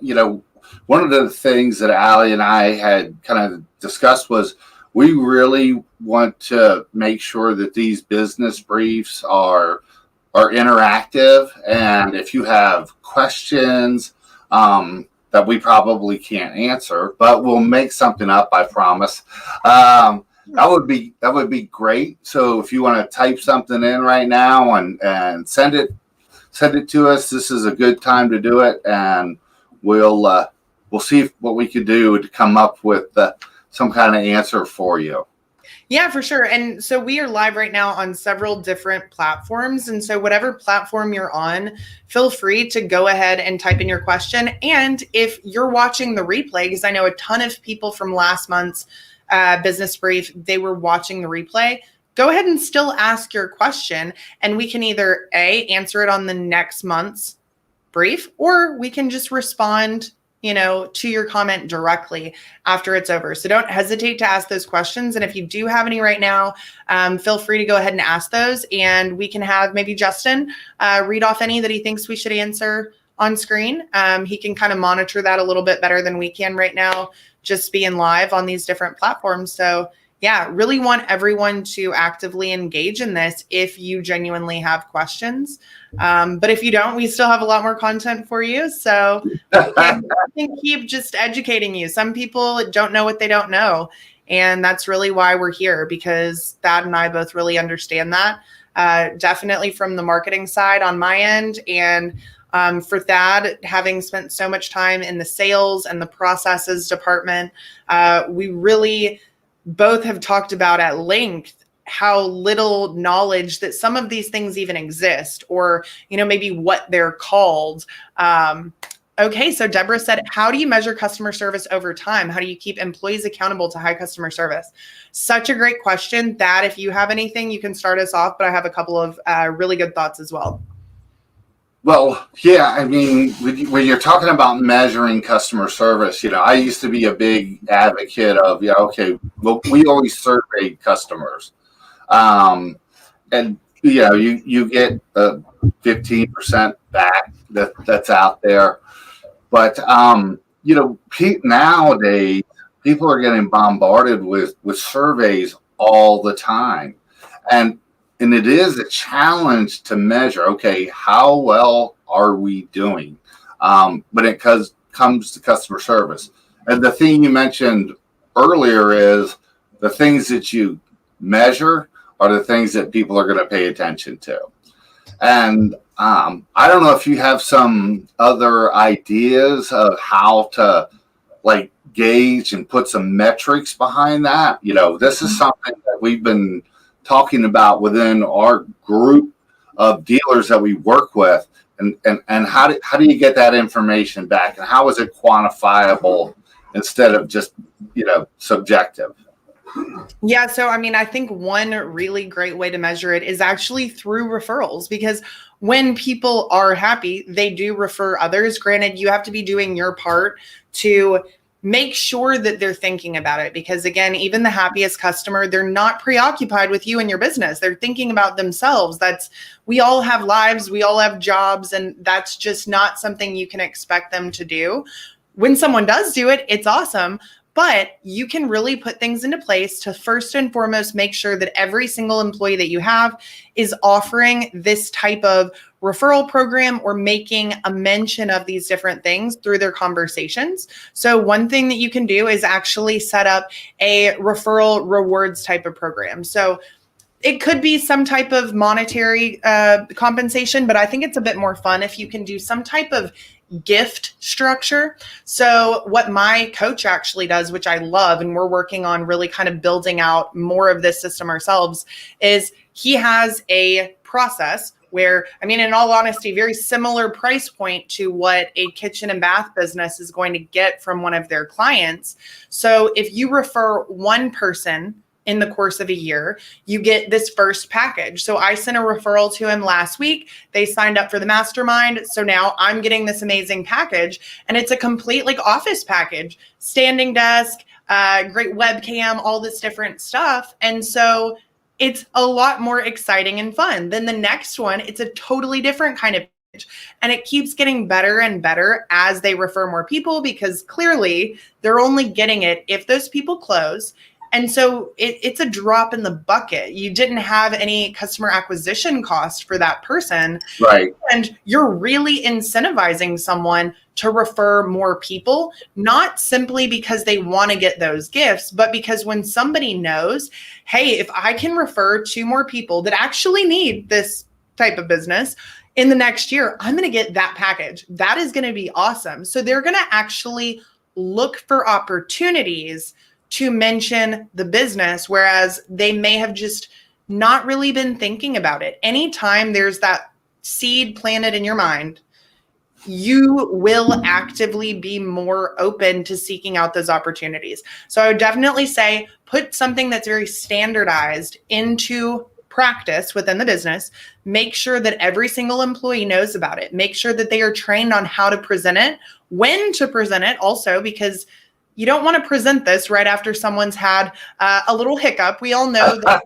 [SPEAKER 2] One of the things that Allie and I had kind of discussed was we really want to make sure that these business briefs are interactive. And if you have questions that we probably can't answer, but we'll make something up, I promise. That would be great. So if you want to type something in right now and send it to us, this is a good time to do it, and we'll see what we could do to come up with some kind of answer for you.
[SPEAKER 1] Yeah, for sure. And so we are live right now on several different platforms. And so whatever platform you're on, feel free to go ahead and type in your question. And if you're watching the replay, because I know a ton of people from last month's business brief, they were watching the replay, go ahead and still ask your question, and we can either answer it on the next month's brief, or we can just respond, to your comment directly after it's over. So don't hesitate to ask those questions. And if you do have any right now, feel free to go ahead and ask those, and we can have maybe Justin read off any that he thinks we should answer on screen. He can kind of monitor that a little bit better than we can right now, just being live on these different platforms. So Yeah, really want everyone to actively engage in this if you genuinely have questions. But if you don't, we still have a lot more content for you. So we can keep just educating you. Some people don't know what they don't know. And that's really why we're here, because Thad and I both really understand that. Definitely from the marketing side on my end. And for Thad, having spent so much time in the sales and the processes department, we really both have talked about at length how little knowledge that some of these things even exist, or maybe what they're called. Okay, so Deborah said, how do you measure customer service over time? How do you keep employees accountable to high customer service? Such a great question. That if you have anything, you can start us off, but I have a couple of really good thoughts as well.
[SPEAKER 2] Well, yeah, I mean, when you're talking about measuring customer service, I used to be a big advocate of, okay, well, we always survey customers. And, you get 15% back that's out there. But, nowadays, people are getting bombarded with surveys all the time. And it is a challenge to measure, okay, how well are we doing when it comes to customer service? And the thing you mentioned earlier is the things that you measure are the things that people are going to pay attention to. And I don't know if you have some other ideas of how to gauge and put some metrics behind that. This is something that we've been talking about within our group of dealers that we work with, and how do you get that information back, and how is it quantifiable instead of just subjective?
[SPEAKER 1] Yeah, so I think one really great way to measure it is actually through referrals, because when people are happy, they do refer others. Granted, you have to be doing your part to make sure that they're thinking about it, because again, even the happiest customer, they're not preoccupied with you and your business. They're thinking about themselves. We all have lives, we all have jobs, and that's just not something you can expect them to do. When someone does do it, it's awesome. But you can really put things into place to first and foremost make sure that every single employee that you have is offering this type of referral program or making a mention of these different things through their conversations. So one thing that you can do is actually set up a referral rewards type of program. So it could be some type of monetary compensation, but I think it's a bit more fun if you can do some type of gift structure. So what my coach actually does, which I love, and we're working on really kind of building out more of this system ourselves, is he has a process where, in all honesty, very similar price point to what a kitchen and bath business is going to get from one of their clients. So if you refer one person in the course of a year, you get this first package. So I sent a referral to him last week. They signed up for the mastermind. So now I'm getting this amazing package, and it's a complete office package, standing desk, great webcam, all this different stuff. And so it's a lot more exciting and fun. Then the next one, it's a totally different kind of package. And it keeps getting better and better as they refer more people, because clearly they're only getting it if those people close. And so it's a drop in the bucket. You didn't have any customer acquisition cost for that person.
[SPEAKER 2] Right.
[SPEAKER 1] And you're really incentivizing someone to refer more people, not simply because they want to get those gifts, but because when somebody knows, hey, if I can refer 2 more people that actually need this type of business in the next year, I'm going to get that package. That is going to be awesome. So they're going to actually look for opportunities to mention the business, whereas they may have just not really been thinking about it. Anytime there's that seed planted in your mind, you will actively be more open to seeking out those opportunities. So I would definitely say put something that's very standardized into practice within the business. Make sure that every single employee knows about it. Make sure that they are trained on how to present it, when to present it also, because You don't want to present this right after someone's had a little hiccup. We all know that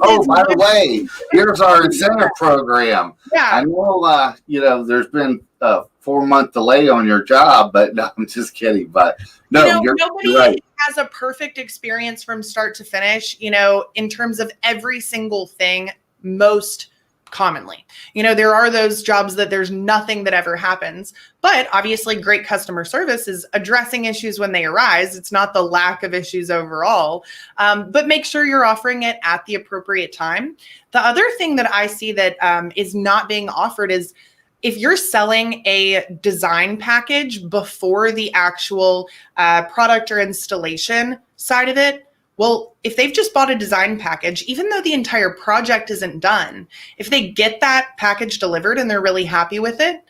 [SPEAKER 2] Oh, by the way, here's our incentive program.
[SPEAKER 1] Yeah.
[SPEAKER 2] I know, there's been a 4-month delay on your job, but no, I'm just kidding. But no,
[SPEAKER 1] nobody
[SPEAKER 2] you're right.
[SPEAKER 1] has a perfect experience from start to finish, in terms of every single thing, most commonly. There are those jobs that there's nothing that ever happens, but obviously great customer service is addressing issues when they arise. It's not the lack of issues overall, but make sure you're offering it at the appropriate time. The other thing that I see that is not being offered is if you're selling a design package before the actual product or installation side of it. Well, if they've just bought a design package, even though the entire project isn't done, if they get that package delivered and they're really happy with it,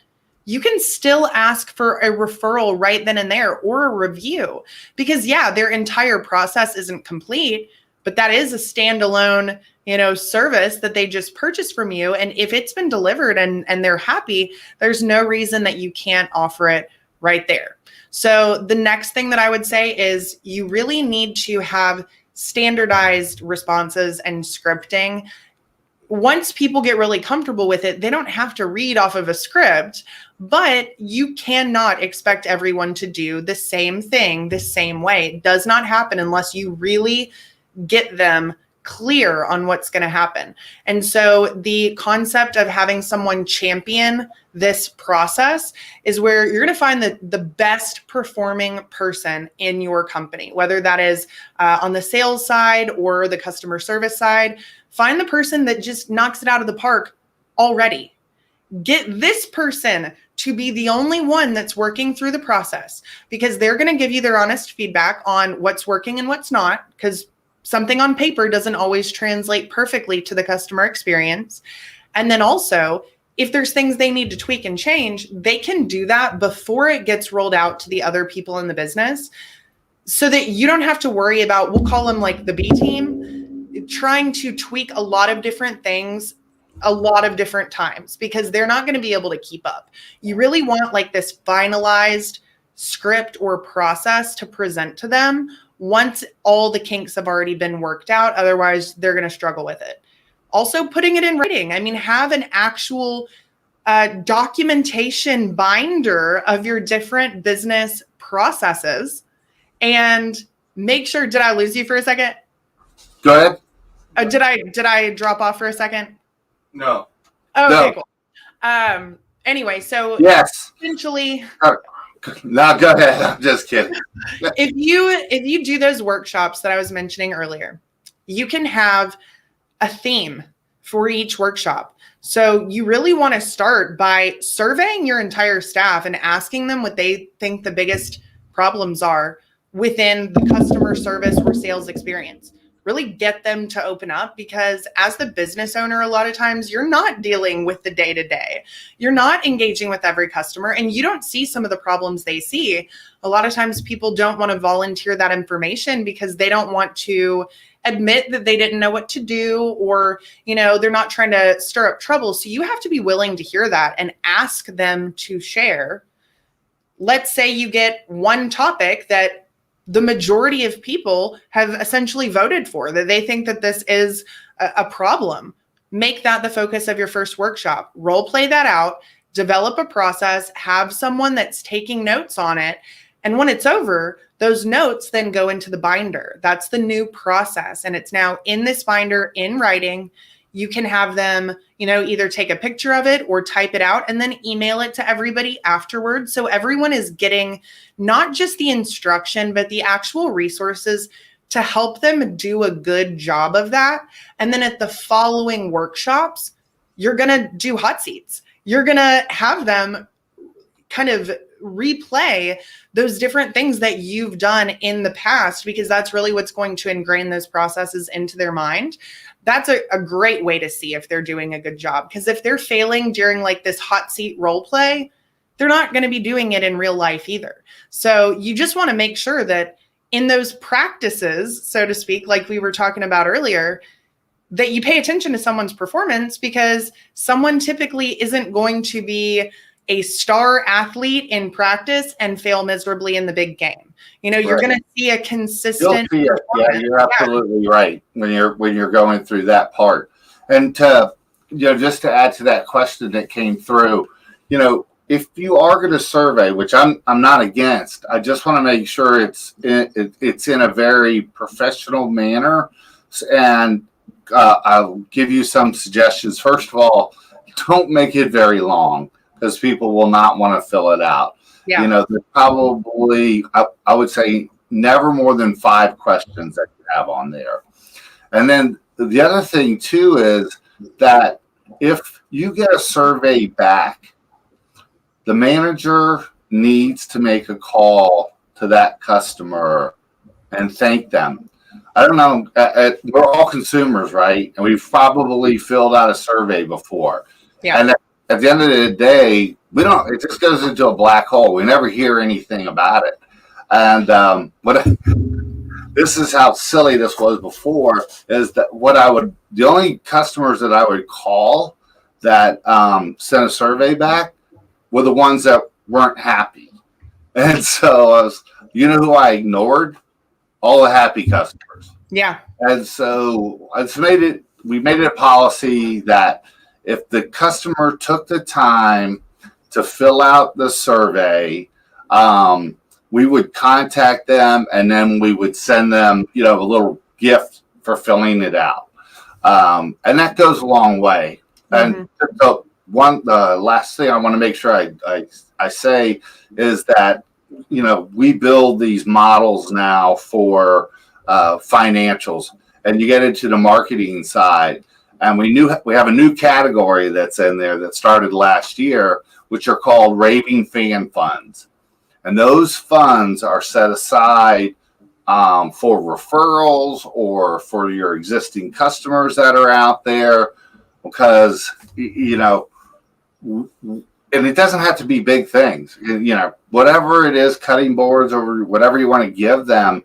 [SPEAKER 1] you can still ask for a referral right then and there or a review because, their entire process isn't complete, but that is a standalone, service that they just purchased from you. And if it's been delivered and they're happy, there's no reason that you can't offer it right there. So the next thing that I would say is you really need to have standardized responses and scripting. Once people get really comfortable with it, they don't have to read off of a script, but you cannot expect everyone to do the same thing the same way. It does not happen unless you really get them clear on what's going to happen. And so the concept of having someone champion this process is where you're going to find the best performing person in your company, whether that is on the sales side or the customer service side. Find the person that just knocks it out of the park already. Get this person to be the only one that's working through the process because they're going to give you their honest feedback on what's working and what's not, because something on paper doesn't always translate perfectly to the customer experience. And then also, if there's things they need to tweak and change, they can do that before it gets rolled out to the other people in the business so that you don't have to worry about, we'll call them like the B team, trying to tweak a lot of different things a lot of different times because they're not going to be able to keep up. You really want like this finalized script or process to present to them once all the kinks have already been worked out. Otherwise, they're going to struggle with it. Also, putting it in writing. I mean, have an actual documentation binder of your different business processes and make sure, did I lose you for a second?
[SPEAKER 2] Go ahead.
[SPEAKER 1] Did I drop off for a second?
[SPEAKER 2] No.
[SPEAKER 1] Oh,
[SPEAKER 2] no.
[SPEAKER 1] Okay, cool. Anyway, so
[SPEAKER 2] yes.
[SPEAKER 1] Essentially,
[SPEAKER 2] no, go ahead. I'm just kidding.
[SPEAKER 1] if you do those workshops that I was mentioning earlier, you can have a theme for each workshop. So you really want to start by surveying your entire staff and asking them what they think the biggest problems are within the customer service or sales experience. Really get them to open up because as the business owner, a lot of times you're not dealing with the day-to-day. You're not engaging with every customer and you don't see some of the problems they see. A lot of times people don't want to volunteer that information because they don't want to admit that they didn't know what to do or, they're not trying to stir up trouble. So you have to be willing to hear that and ask them to share. Let's say you get one topic that the majority of people have essentially voted for, that they think that this is a problem. Make that the focus of your first workshop. Role play that out, develop a process, have someone that's taking notes on it. And when it's over, those notes then go into the binder. That's the new process. And it's now in this binder in writing. You can have them, either take a picture of it or type it out and then email it to everybody afterwards. So everyone is getting not just the instruction, but the actual resources to help them do a good job of that. And then at the following workshops, you're going to do hot seats. You're going to have them kind of replay those different things that you've done in the past, because that's really what's going to ingrain those processes into their mind. That's a great way to see if they're doing a good job. Because if they're failing during like this hot seat role play, they're not going to be doing it in real life either. So you just want to make sure that in those practices, so to speak, like we were talking about earlier, that you pay attention to someone's performance, because someone typically isn't going to be a star athlete in practice and fail miserably in the big game. You're going to see a
[SPEAKER 2] You'll
[SPEAKER 1] consistent
[SPEAKER 2] see it. Yeah,
[SPEAKER 1] performance.
[SPEAKER 2] you're absolutely right when you're going through that part. And to just to add to that question that came through, if you are going to survey, which I'm not against, I just want to make sure it's in a very professional manner. And I'll give you some suggestions. First of all, don't make it very long because people will not want to fill it out.
[SPEAKER 1] Yeah.
[SPEAKER 2] There's probably, I would say, never more than 5 questions that you have on there. And then the other thing, too, is that if you get a survey back, the manager needs to make a call to that customer and thank them. I don't know. We're all consumers, right? And we've probably filled out a survey before.
[SPEAKER 1] Yeah.
[SPEAKER 2] And at the end of the day, it just goes into a black hole. We never hear anything about it. And this is how silly this was before, is that the only customers that I would call that sent a survey back were the ones that weren't happy. And so who I ignored? All the happy customers.
[SPEAKER 1] Yeah.
[SPEAKER 2] And so we made it a policy that if the customer took the time to fill out the survey, we would contact them and then we would send them, a little gift for filling it out. And that goes a long way. And the last thing I want to make sure I say is that, we build these models now for financials, and you get into the marketing side. And we have a new category that's in there that started last year, which are called raving fan funds. And those funds are set aside for referrals or for your existing customers that are out there, because, and it doesn't have to be big things. Whatever it is, cutting boards or whatever you want to give them,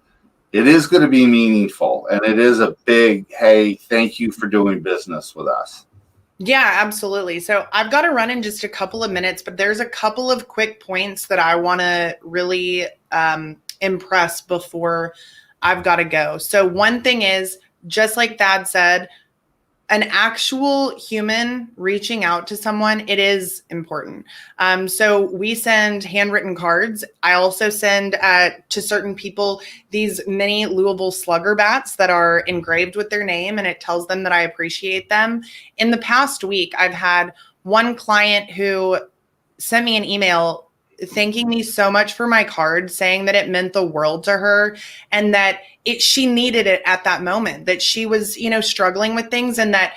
[SPEAKER 2] it is going to be meaningful. And it is a big, hey, thank you for doing business with us.
[SPEAKER 1] Yeah, absolutely. So I've got to run in just a couple of minutes, but there's a couple of quick points that I want to really impress before I've got to go. So one thing is, just like Thad said, an actual human reaching out to someone, it is important. So we send handwritten cards. I also send to certain people these mini Louisville Slugger bats that are engraved with their name, and it tells them that I appreciate them. In the past week, I've had one client who sent me an email thanking me so much for my card, saying that it meant the world to her and that she needed it at that moment, that she was, struggling with things, and that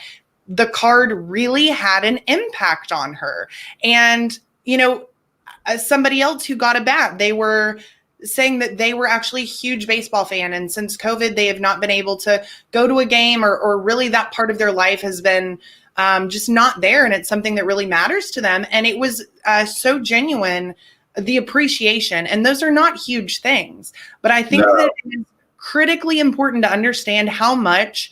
[SPEAKER 1] the card really had an impact on her. And, somebody else who got a bat, they were saying that they were actually a huge baseball fan. And since COVID, they have not been able to go to a game, or really that part of their life has been just not there. And it's something that really matters to them. And it was so genuine, the appreciation. And those are not huge things, but I think that it is critically important to understand how much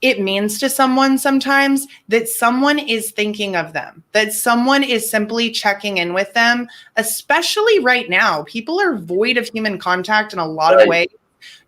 [SPEAKER 1] it means to someone sometimes that someone is thinking of them, that someone is simply checking in with them, especially right now. People are void of human contact in a lot of ways.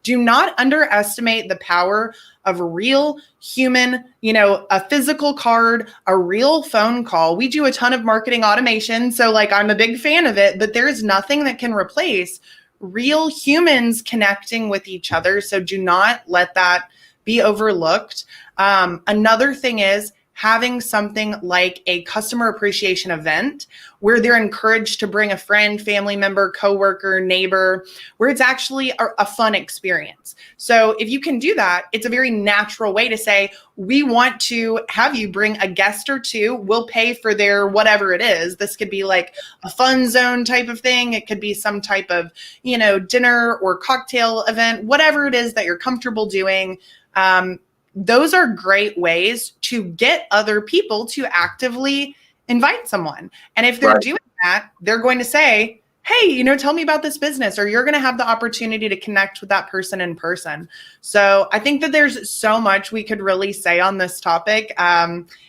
[SPEAKER 1] Do not underestimate the power of a real human, a physical card, a real phone call. We do a ton of marketing automation, so I'm a big fan of it, but there is nothing that can replace real humans connecting with each other. So do not let that be overlooked. Another thing is having something like a customer appreciation event where they're encouraged to bring a friend, family member, coworker, neighbor, where it's actually a fun experience. So if you can do that, it's a very natural way to say, we want to have you bring a guest or two. We'll pay for their whatever it is. This could be like a fun zone type of thing. It could be some type of, dinner or cocktail event, whatever it is that you're comfortable doing. Those are great ways to get other people to actively invite someone. And if they're doing that, they're going to say, hey, tell me about this business, or you're going to have the opportunity to connect with that person in person. So I think that there's so much we could really say on this topic.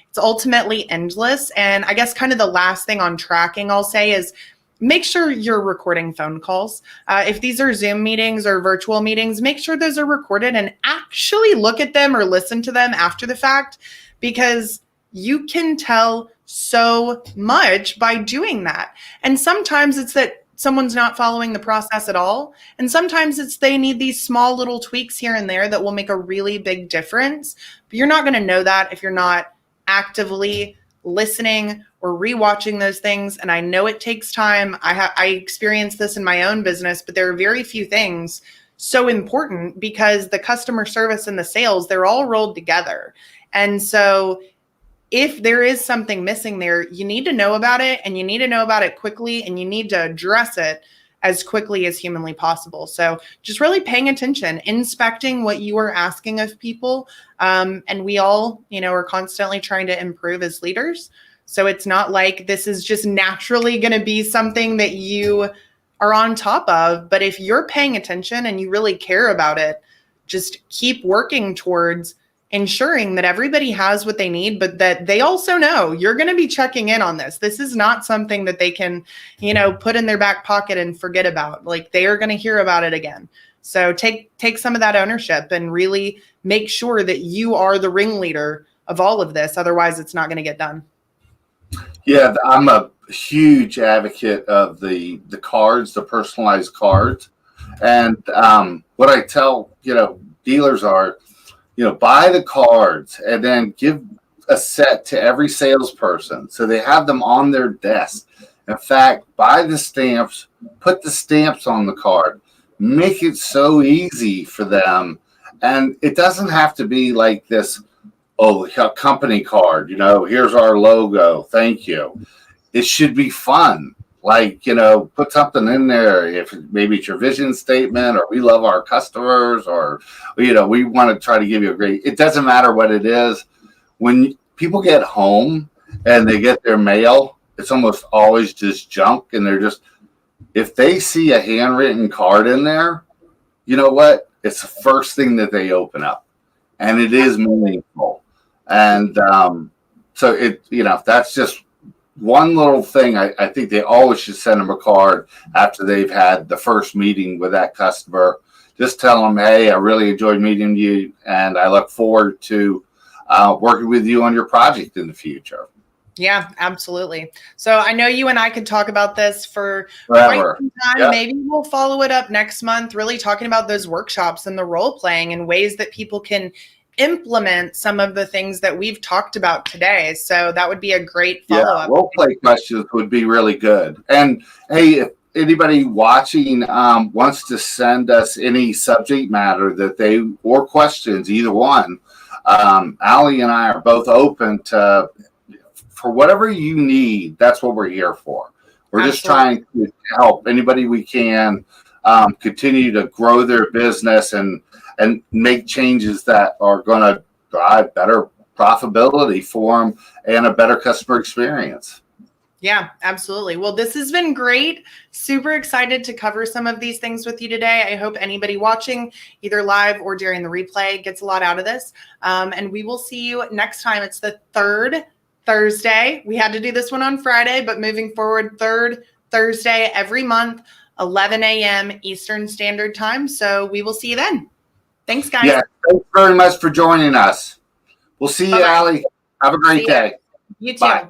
[SPEAKER 1] It's ultimately endless. And I guess kind of the last thing on tracking I'll say is make sure you're recording phone calls. If these are Zoom meetings or virtual meetings, make sure those are recorded and actually look at them or listen to them after the fact, because you can tell so much by doing that. And sometimes it's that someone's not following the process at all. And sometimes it's they need these small little tweaks here and there that will make a really big difference. But you're not going to know that if you're not actively listening or rewatching those things. And I know it takes time. I experienced this in my own business, but there are very few things so important because the customer service and the sales, they're all rolled together. And so if there is something missing there, you need to know about it, and you need to know about it quickly, and you need to address it as quickly as humanly possible. So just really paying attention, inspecting what you are asking of people. And we all, are constantly trying to improve as leaders. So it's not like this is just naturally going to be something that you are on top of. But if you're paying attention and you really care about it, just keep working towards ensuring that everybody has what they need, but that they also know you're going to be checking in on this. This is not something that they can, put in their back pocket and forget about. Like, they are going to hear about it again. So take some of that ownership and really make sure that you are the ringleader of all of this. Otherwise, it's not going to get done.
[SPEAKER 2] Yeah, I'm a huge advocate of the cards, the personalized cards. And what I tell, dealers are, buy the cards and then give a set to every salesperson so they have them on their desk. In fact, buy the stamps, put the stamps on the card, make it so easy for them. And it doesn't have to be like this, company card, here's our logo, thank you. It should be fun. Like, put something in there. If maybe it's your vision statement, or we love our customers, or, we want to try to give you it doesn't matter what it is. When people get home and they get their mail, it's almost always just junk. And if they see a handwritten card in there, you know what? It's the first thing that they open up, and it is meaningful. And so that's just one little thing. I think they always should send them a card after they've had the first meeting with that customer. Just tell them, hey, I really enjoyed meeting you, and I look forward to working with you on your project in the future.
[SPEAKER 1] Yeah, absolutely. So I know you and I could talk about this for
[SPEAKER 2] forever.
[SPEAKER 1] Quite some time. Yep. Maybe we'll follow it up next month, really talking about those workshops and the role playing and ways that people can implement some of the things that we've talked about today. So that would be a great follow-up.
[SPEAKER 2] Yeah, role play questions would be really good. And hey, if anybody watching wants to send us any subject matter or questions, either one, Allie and I are both open for whatever you need. That's what we're here for. We're Absolutely. Just trying to help anybody we can continue to grow their business and make changes that are going to drive better profitability for them and a better customer experience.
[SPEAKER 1] Yeah, absolutely. Well, this has been great. Super excited to cover some of these things with you today. I hope anybody watching either live or during the replay gets a lot out of this. And we will see you next time. It's the third Thursday. We had to do this one on Friday, but moving forward, third Thursday every month, 11 a.m. Eastern Standard Time. So we will see you then. Thanks, guys.
[SPEAKER 2] Yeah, thanks very much for joining us. We'll see you,
[SPEAKER 1] Bye-bye.
[SPEAKER 2] Allie. Have a great day.
[SPEAKER 1] You too.
[SPEAKER 2] Bye.
[SPEAKER 1] Bye.